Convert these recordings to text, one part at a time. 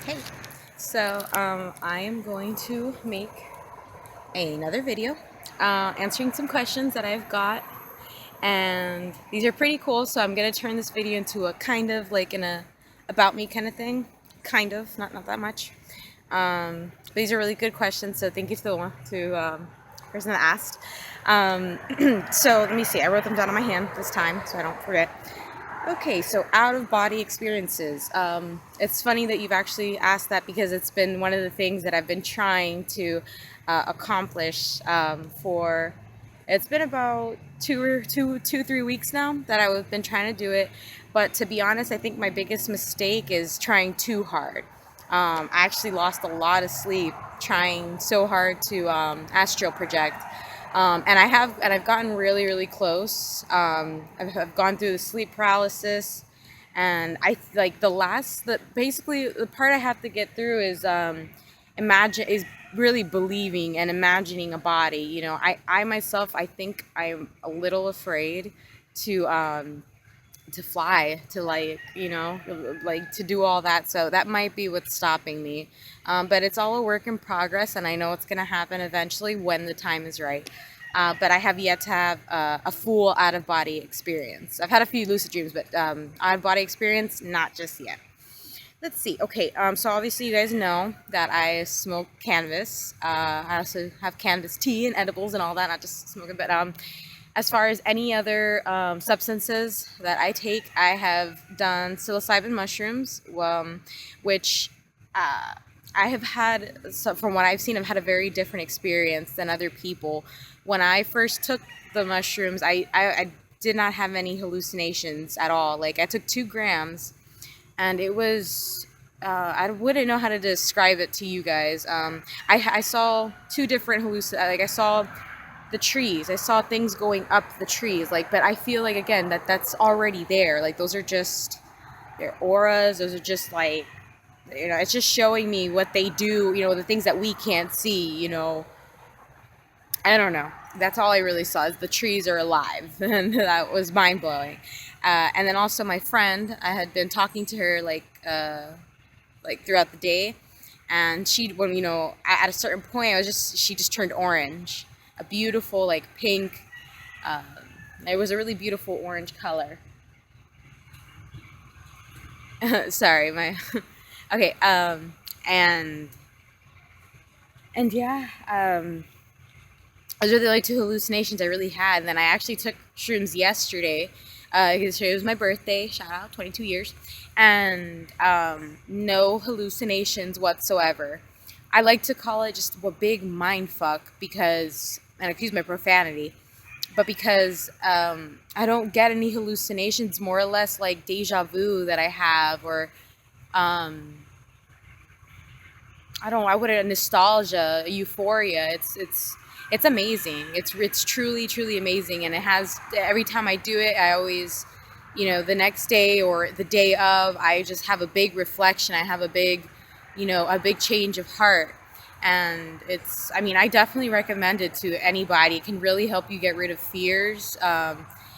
Hey, so I am going to make another video answering some questions that I've got, and these are pretty cool. So I'm gonna turn this video into a kind of like in a about me kind of thing, kind of not that much. These are really good questions, so thank you to the person that asked. So let me see. I wrote them down on my hand this time, so I don't forget. Okay, so out of body experiences. It's funny that you've actually asked that because it's been one of the things that I've been trying to accomplish for. It's been about 3 weeks now that I've been trying to do it. But to be honest, I think my biggest mistake is trying too hard. I actually lost a lot of sleep trying so hard to astral project. I've gotten really close. I've gone through the sleep paralysis, and I like basically the part I have to get through is really believing and imagining a body. I myself, I think I'm a little afraid to fly, to like to do all that, so that might be what's stopping me, but it's all a work in progress, and I know it's going to happen eventually when the time is right. But I have yet to have a full out-of-body experience. I've had a few lucid dreams, but out-of-body experience, not just yet. Let's see. Okay, so obviously you guys know that I smoke cannabis. I also have cannabis tea and edibles and all that, not just smoking, but as far as any other substances that I take, I have done psilocybin mushrooms, which I have had, so from what I've seen, I've had a very different experience than other people. When I first took the mushrooms, I did not have any hallucinations at all. Like, I took 2 grams, and it was, I wouldn't know how to describe it to you guys. I saw two different like, I saw the trees. I saw things going up the trees, like, but I feel like, again, that's already there. Like, those are just their auras. Those are just like, it's just showing me what they do, the things that we can't see. I don't know. That's all I really saw, is the trees are alive. And that was mind blowing. And then also my friend, I had been talking to her like throughout the day, and at a certain point, she just turned orange, a beautiful like pink. Uh, it was a really beautiful orange color. Sorry, my okay. And yeah. I was really like two hallucinations I really had. And then I actually took shrooms yesterday because it was my birthday. Shout out, 22 years. And no hallucinations whatsoever. I like to call it just a big mind fuck because, and excuse my profanity, but because I don't get any hallucinations, more or less like deja vu that I have, or um, I wouldn't, nostalgia, euphoria. It's amazing. It's truly amazing, and it has, every time I do it, I always, the next day or the day of, I just have a big reflection. I have a big change of heart, and I mean, I definitely recommend it to anybody. It can really help you get rid of fears.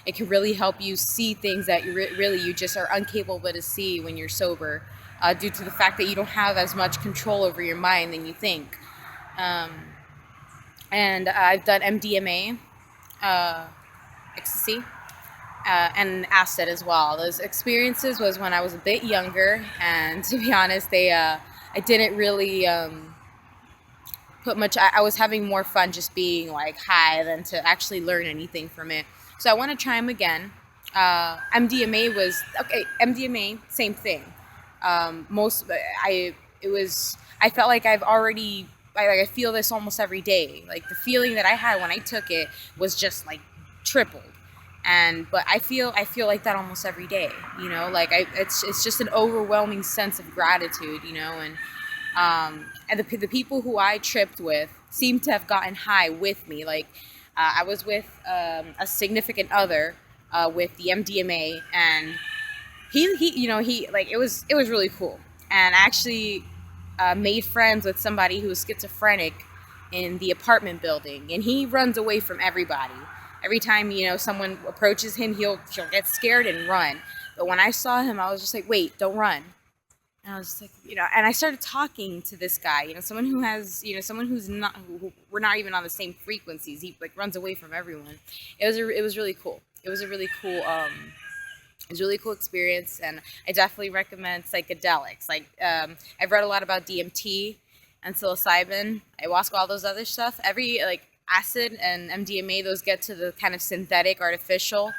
It can really help you see things that you just are incapable to see when you're sober, due to the fact that you don't have as much control over your mind than you think. Um, and I've done MDMA, ecstasy, and acid as well. Those experiences was when I was a bit younger, and to be honest, I didn't really put much. I was having more fun just being like high than to actually learn anything from it. So I want to try them again. MDMA was okay. MDMA, same thing. Most I it was I felt like I feel this almost every day. Like, the feeling that I had when I took it was just like tripled. But I feel like that almost every day. Like, it's just an overwhelming sense of gratitude. And the people who I tripped with seemed to have gotten high with me. Like, I was with a significant other with the MDMA, and he like, it was really cool. And I actually made friends with somebody who was schizophrenic in the apartment building, and he runs away from everybody. Every time someone approaches him, he'll get scared and run. But when I saw him, I was just like, wait, don't run. And I was just like, and I started talking to this guy, someone who has, someone who's not, who we're not even on the same frequencies. He like runs away from everyone. It was really cool. It was a really cool experience, and I definitely recommend psychedelics. Like, I've read a lot about DMT and psilocybin, ayahuasca, all those other stuff. Every like acid and MDMA, those get to the kind of synthetic, artificial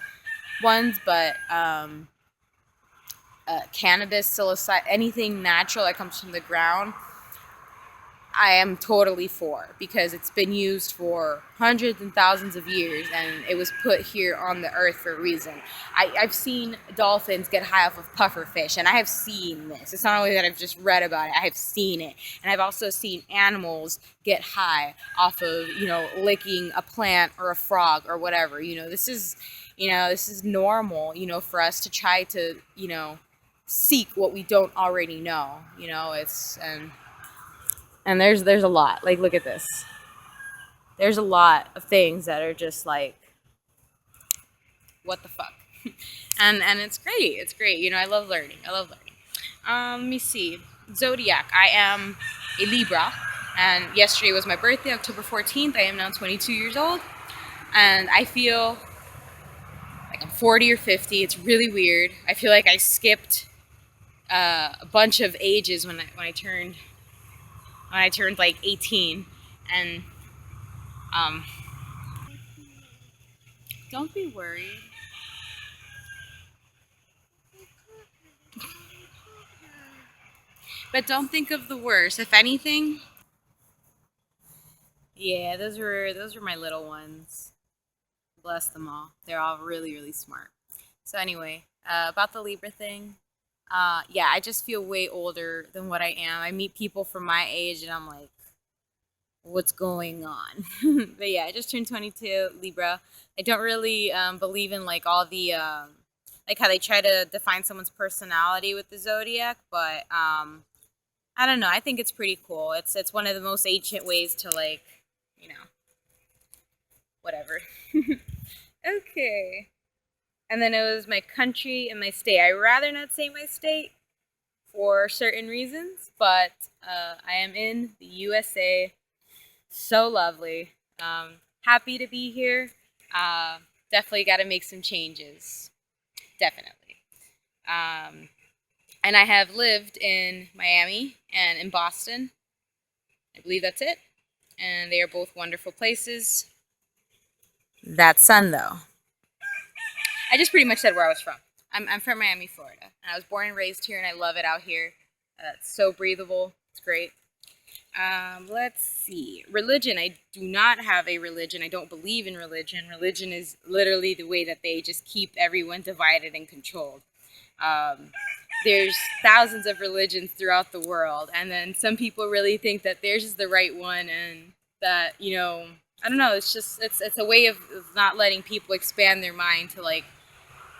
ones, but cannabis, psilocybin, anything natural that comes from the ground, I am totally for, because it's been used for hundreds and thousands of years, and it was put here on the earth for a reason. I've seen dolphins get high off of pufferfish, and I have seen this. It's not only that I've just read about it, I have seen it. And I've also seen animals get high off of, licking a plant or a frog or whatever. This is normal, for us to try to, seek what we don't already know. And there's a lot. Like, look at this. There's a lot of things that are just like, what the fuck? and it's great. It's great. I love learning. Let me see. Zodiac. I am a Libra, and yesterday was my birthday, October 14th. I am now 22 years old, and I feel like I'm 40 or 50. It's really weird. I feel like I skipped a bunch of ages when I turned like 18, and don't be worried. But don't think of the worst. If anything, yeah, those were my little ones. Bless them all. They're all really, really smart. So anyway, about the Libra thing, yeah, I just feel way older than what I am. I meet people from my age, and I'm like, what's going on? But yeah, I just turned 22, Libra. I don't really believe in like all the like how they try to define someone's personality with the zodiac, but I don't know. I think it's pretty cool. It's one of the most ancient ways to like, whatever. Okay. And then it was my country and my state. I rather not say my state for certain reasons, but I am in the USA. So lovely. Happy to be here. Definitely got to make some changes. Definitely. And I have lived in Miami and in Boston. I believe that's it. And they are both wonderful places. That sun, though. I just pretty much said where I was from. I'm from Miami, Florida. And I was born and raised here, and I love it out here. It's so breathable. It's great. Let's see. Religion. I do not have a religion. I don't believe in religion. Religion is literally the way that they just keep everyone divided and controlled. There's thousands of religions throughout the world, and then some people really think that theirs is the right one, and that, I don't know, it's a way of not letting people expand their mind to like,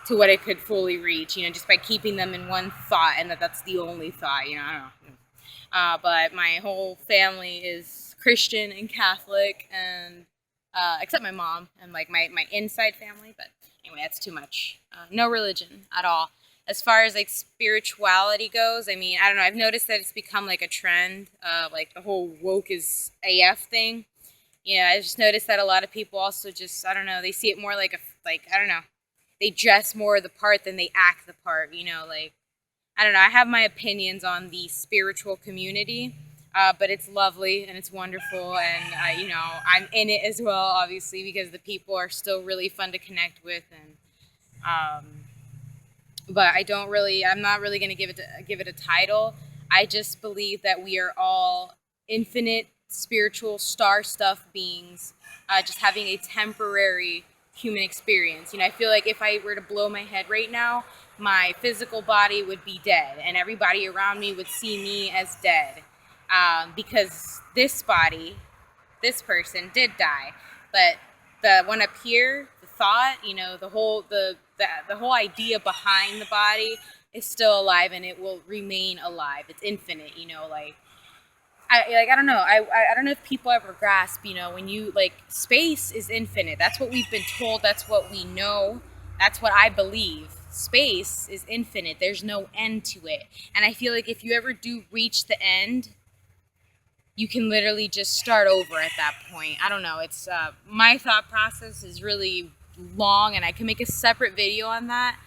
to what it could fully reach, just by keeping them in one thought, and that's the only thought, I don't know. But my whole family is Christian and Catholic, and except my mom and like my inside family, but anyway, that's too much. No religion at all. As far as like spirituality goes, I mean, I don't know, I've noticed that it's become like a trend, like the whole woke is AF thing. Yeah, I just noticed that a lot of people also just, I don't know, they see it more like I don't know, they dress more the part than they act the part, like, I don't know, I have my opinions on the spiritual community, but it's lovely and it's wonderful, and, I'm in it as well, obviously, because the people are still really fun to connect with, and, but I'm not really going to give it a title. I just believe that we are all infinite spiritual star stuff beings, just having a temporary human experience. I feel like if I were to blow my head right now, my physical body would be dead, and everybody around me would see me as dead, because this body, this person did die, but the one up here, the thought, the whole idea behind the body is still alive, and it will remain alive. It's infinite, like, I don't know. I don't know if people ever grasp, when you, like, space is infinite. That's what we've been told. That's what we know. That's what I believe. space is infinite. There's no end to it. And I feel like if you ever do reach the end, you can literally just start over at that point. I don't know. It's my thought process is really long, and I can make a separate video on that.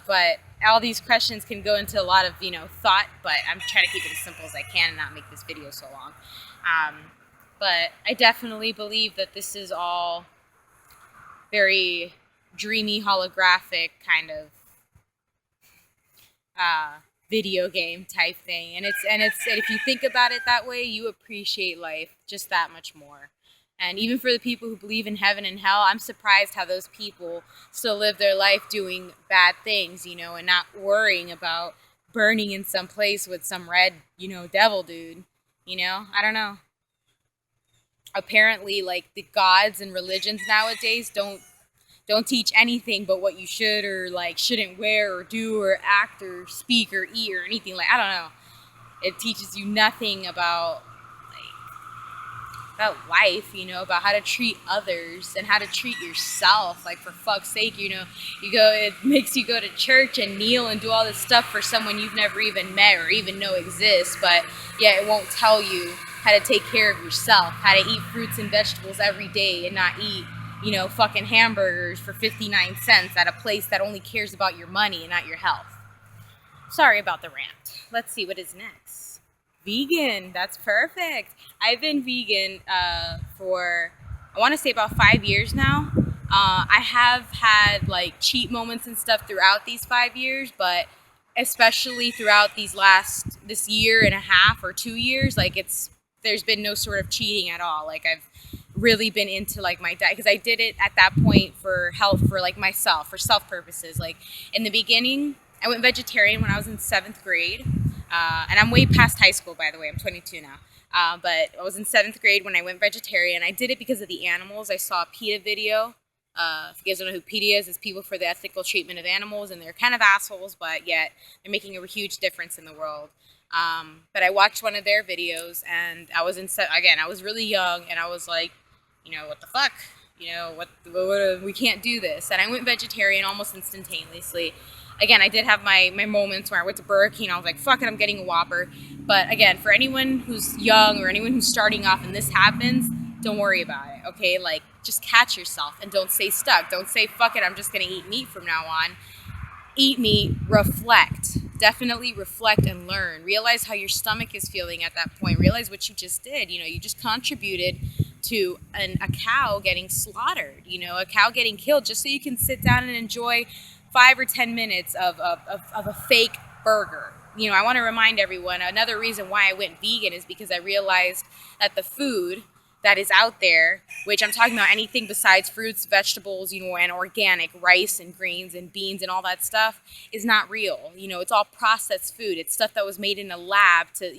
But all these questions can go into a lot of thought. But I'm trying to keep it as simple as I can and not make this video so long. But I definitely believe that this is all very dreamy, holographic kind of video game type thing, and if you think about it that way, you appreciate life just that much more. And even for the people who believe in heaven and hell, I'm surprised how those people still live their life doing bad things, and not worrying about burning in some place with some red, devil dude. I don't know. Apparently, like, the gods and religions nowadays don't teach anything but what you should or like shouldn't wear or do or act or speak or eat or anything. Like, I don't know. It teaches you nothing about life, about how to treat others and how to treat yourself. Like, for fuck's sake, it makes you go to church and kneel and do all this stuff for someone you've never even met or even know exists, but yeah, it won't tell you how to take care of yourself, how to eat fruits and vegetables every day and not eat fucking hamburgers for 59 cents at a place that only cares about your money and not your health. Sorry about the rant. Let's see what is next. Vegan. That's perfect. I've been vegan for, I want to say, about 5 years now. I have had like cheat moments and stuff throughout these 5 years, but especially throughout this year and a half or 2 years, like there's been no sort of cheating at all. Like, I've really been into like my diet because I did it at that point for health, for like myself, for self purposes. Like, in the beginning, I went vegetarian when I was in 7th grade, and I'm way past high school, by the way. I'm 22 now, but I was in 7th grade when I went vegetarian. I did it because of the animals. I saw a PETA video. If you guys don't know who PETA is, it's People for the Ethical Treatment of Animals, and they're kind of assholes, but yet they're making a huge difference in the world. But I watched one of their videos, and I was I was really young, and I was like, what the fuck? What, we can't do this. And I went vegetarian almost instantaneously. Again, I did have my moments where I went to Burger King, I was like, fuck it, I'm getting a Whopper. But again, for anyone who's young or anyone who's starting off and this happens, don't worry about it, okay? Like, just catch yourself and don't stay stuck. Don't say, fuck it, I'm just gonna eat meat from now on. Eat meat, reflect. Definitely reflect and learn. Realize how your stomach is feeling at that point. Realize what you just did. You just contributed to a cow getting slaughtered, a cow getting killed, just so you can sit down and enjoy 5 or 10 minutes of a fake burger. I want to remind everyone, another reason why I went vegan is because I realized that the food that is out there, which I'm talking about anything besides fruits, vegetables, and organic rice and grains and beans and all that stuff, is not real. It's all processed food. It's stuff that was made in a lab to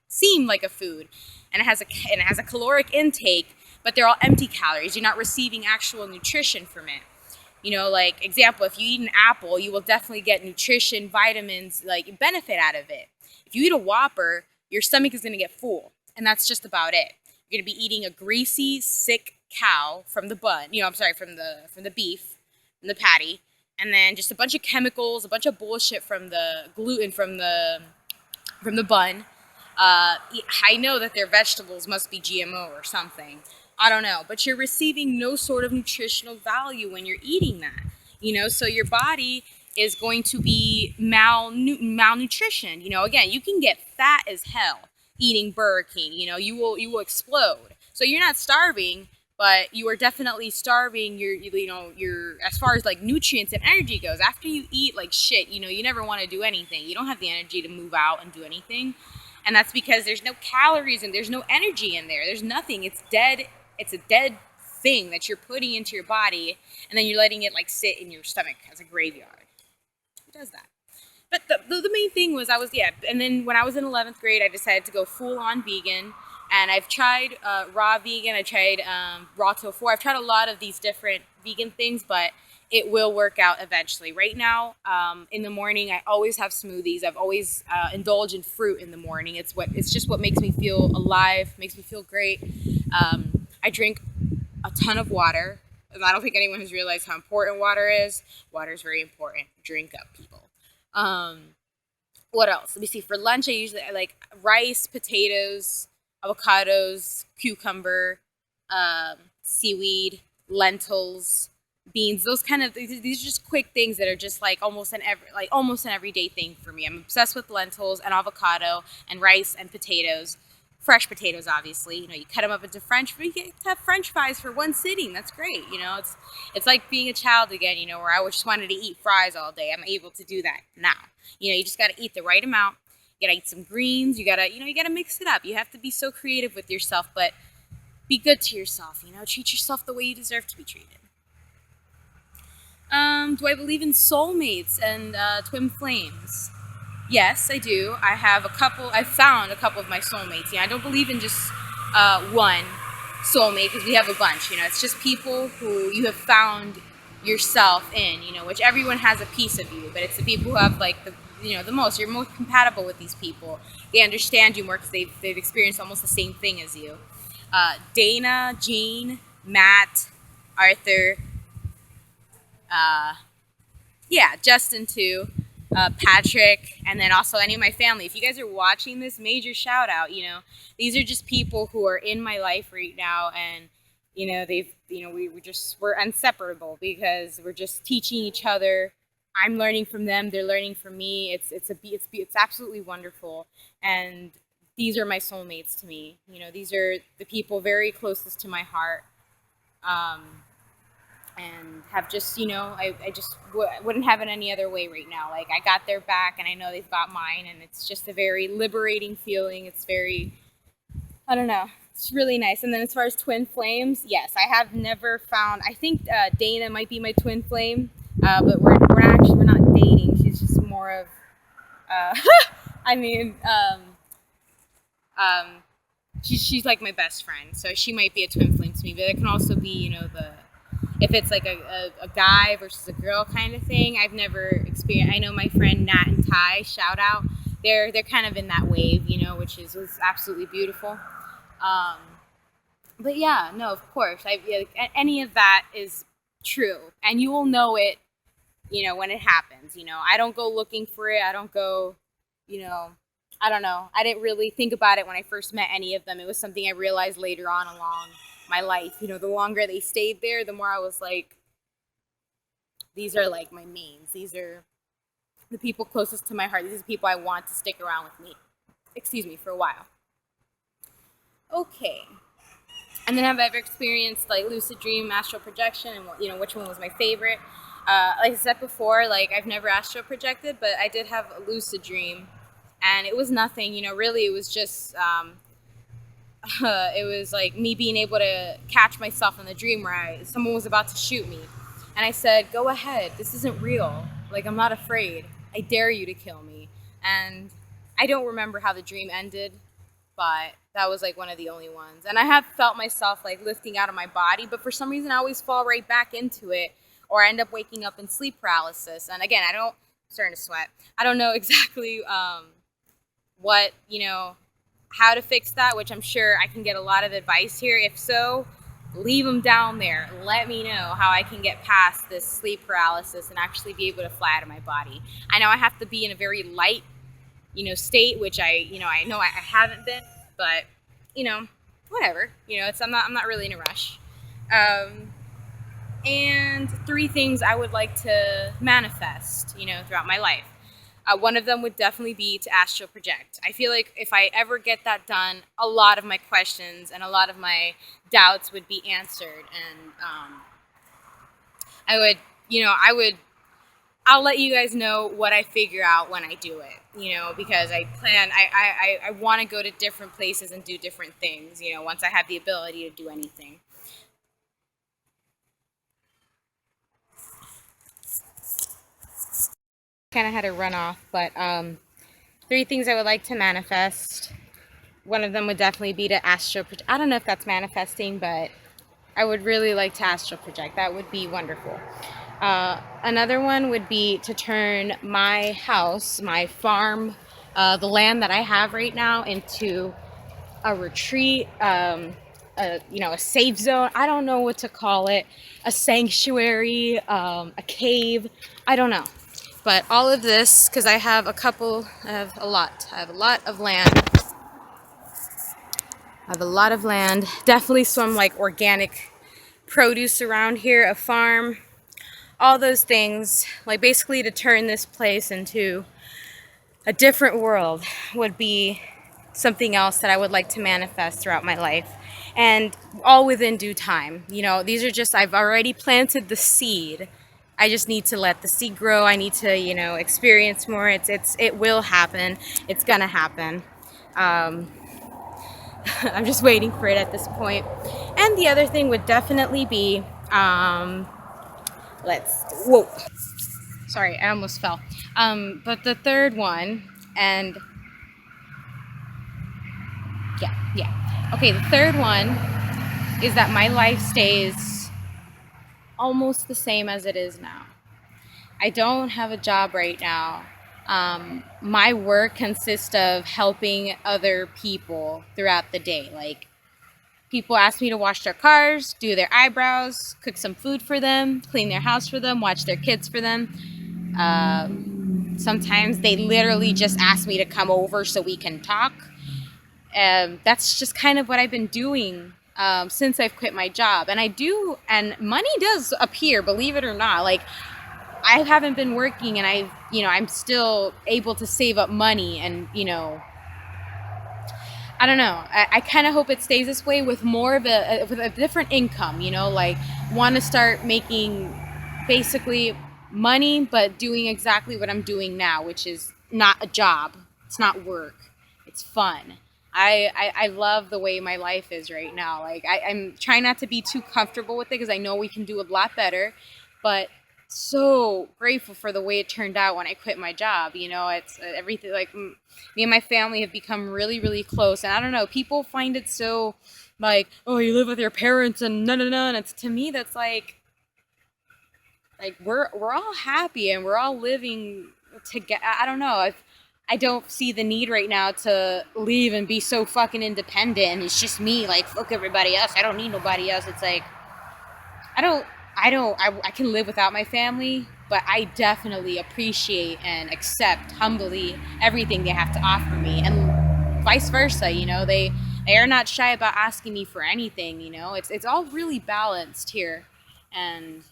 seem like a food, and it has a caloric intake, but they're all empty calories. You're not receiving actual nutrition from it. Like, example, if you eat an apple, you will definitely get nutrition, vitamins, like, benefit out of it. If you eat a Whopper, your stomach is going to get full, and that's just about it. You're going to be eating a greasy, sick cow from the bun, from the beef, from the patty, and then just a bunch of chemicals, a bunch of bullshit from the gluten from the bun. I know that their vegetables must be GMO or something. I don't know, but you're receiving no sort of nutritional value when you're eating that. So your body is going to be malnutrition. Again, you can get fat as hell eating Burger King. You will explode. So you're not starving, but you are definitely starving your as far as like nutrients and energy goes. After you eat like shit, you never want to do anything. You don't have the energy to move out and do anything. And that's because there's no calories and there's no energy in there. There's nothing. It's dead. It's a dead thing that you're putting into your body, and then you're letting it like sit in your stomach as a graveyard. Who does that? But the main thing was and then when I was in 11th grade, I decided to go full on vegan. And I've tried raw vegan, I tried raw tofu. I've tried a lot of these different vegan things, but it will work out eventually. Right now, in the morning, I always have smoothies. I've always indulged in fruit in the morning. It's just what makes me feel alive, makes me feel great. I drink a ton of water. I don't think anyone has realized how important water is. Water is very important. Drink up, people. Um, what else? Let me see. For lunch, I like rice, potatoes, avocados, cucumber, seaweed, lentils, beans. Those kind of these are just quick things that are just like almost an everyday thing for me. I'm obsessed with lentils and avocado and rice and potatoes. Fresh potatoes, obviously. You cut them up into French. You get to have French fries for one sitting. That's great. It's like being a child again. Where I just wanted to eat fries all day. I'm able to do that now. You just got to eat the right amount. You got to eat some greens. You got to, you got to mix it up. You have to be so creative with yourself, but be good to yourself. Treat yourself the way you deserve to be treated. Do I believe in soulmates and twin flames? Yes, I do. I've found a couple of my soulmates. I don't believe in just one soulmate because we have a bunch. It's just people who you have found yourself in, which everyone has a piece of you, but it's the people who have like the most. You're most compatible with these people. They understand you more because they've experienced almost the same thing as you. Dana, Jean, Matt, Arthur, Justin too, Patrick, and then also any of my family. If you guys are watching this, major shout out. These are just people who are in my life right now, and we're inseparable because we're just teaching each other. I'm learning from them, they're learning from me. It's absolutely wonderful, and these are my soulmates to me. These are the people very closest to my heart. And have just, I just wouldn't have it any other way right now. Like, I got their back, and I know they've got mine, and it's just a very liberating feeling. It's very, I don't know, it's really nice. And then as far as twin flames, yes, I have never found, I think Dana might be my twin flame, but we're not dating. She's just more of, I mean, she's like my best friend, so she might be a twin flame to me, but it can also be, if it's like a guy versus a girl kind of thing. I've never experienced. I know my friend Nat and Ty, shout out. They're kind of in that wave, which was absolutely beautiful. But yeah, no, of course, any of that is true, and you will know it, when it happens. I don't go looking for it. I don't go, I don't know. I didn't really think about it when I first met any of them. It was something I realized later on along my life. The longer they stayed there, the more I was like, these are like my mains. These are the people closest to my heart. These are the people I want to stick around with me, for a while. Okay. And then have I ever experienced like lucid dream, astral projection, and which one was my favorite? Like I said before, like I've never astral projected, but I did have a lucid dream, and it was nothing. Really, it was just it was like me being able to catch myself in the dream where someone was about to shoot me, and I said, "Go ahead. This isn't real. Like, I'm not afraid. I dare you to kill me." And I don't remember how the dream ended, but that was like one of the only ones. And I have felt myself like lifting out of my body, but for some reason I always fall right back into it, or I end up waking up in sleep paralysis. And again, I'm starting to sweat. I don't know exactly what, how to fix that, which I'm sure I can get a lot of advice here. If so, leave them down there. Let me know how I can get past this sleep paralysis and actually be able to fly out of my body. I know I have to be in a very light, state, which I know I haven't been, but, whatever. I'm not really in a rush. And 3 things I would like to manifest, throughout my life. One of them would definitely be to astral project. I feel like if I ever get that done, a lot of my questions and a lot of my doubts would be answered. And I'll let you guys know what I figure out when I do it, because I want to go to different places and do different things, once I have the ability to do anything. Kind of had to run off, but 3 things I would like to manifest. One of them would definitely be to astral project. I don't know if that's manifesting, but I would really like to astral project. That would be wonderful. Another one would be to turn my house, my farm, the land that I have right now, into a retreat, a safe zone. I don't know what to call it. A sanctuary, a cave. I don't know. But all of this, because I have I have a lot of land. I have a lot of land. Definitely some like organic produce around here, a farm, all those things. Like basically to turn this place into a different world would be something else that I would like to manifest throughout my life. And all within due time. These are just, I've already planted the seed. I just need to let the seed grow. I need to, experience more. It will happen. It's gonna happen. Um, I'm just waiting for it at this point. And the other thing would definitely be, whoa, sorry, I almost fell. But the third one, and yeah. Okay, the third one is that my life stays almost the same as it is now. I don't have a job right now. My work consists of helping other people throughout the day. Like, people ask me to wash their cars, do their eyebrows, cook some food for them, clean their house for them, watch their kids for them. Sometimes they literally just ask me to come over so we can talk. That's just kind of what I've been doing since I've quit my job. And money does appear, believe it or not. Like, I haven't been working, and I'm still able to save up money, and I don't know. I kind of hope it stays this way with more of with a different income. Like, want to start making basically money, but doing exactly what I'm doing now, which is not a job. It's not work. It's fun. I love the way my life is right now. Like, I'm trying not to be too comfortable with it because I know we can do a lot better, but so grateful for the way it turned out when I quit my job. It's everything. Like, me and my family have become really, really close, and I don't know. People find it so like, oh, you live with your parents and no, no, no. And it's, to me, that's like we're all happy and we're all living together. I don't know. I don't see the need right now to leave and be so fucking independent. And it's just me. Like, fuck everybody else. I don't need nobody else. It's like, I can live without my family, but I definitely appreciate and accept humbly everything they have to offer me, and vice versa. They are not shy about asking me for anything. It's all really balanced here, and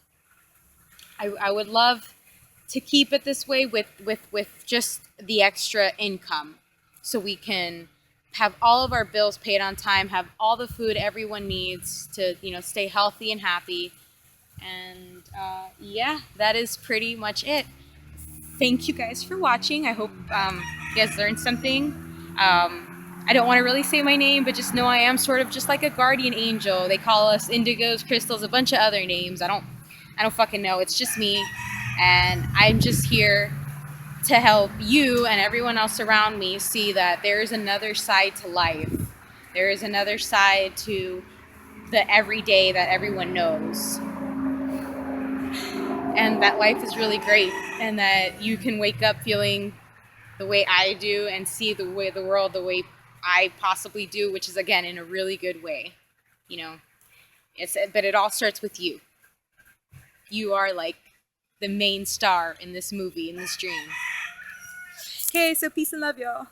I would love to keep it this way with just the extra income, so we can have all of our bills paid on time, have all the food everyone needs to stay healthy and happy. And yeah, that is pretty much it. Thank you guys for watching. I hope you guys learned something. I don't want to really say my name, but just know I am sort of just like a guardian angel. They call us indigos, crystals, a bunch of other names. I don't fucking know. It's just me, and I'm just here to help you and everyone else around me see that there is another side to life. There is another side to the everyday that everyone knows. And that life is really great, and that you can wake up feeling the way I do and see the world the way I possibly do, which is, again, in a really good way. But it all starts with you. You are like the main star in this movie, in this dream. Okay, so peace and love, y'all.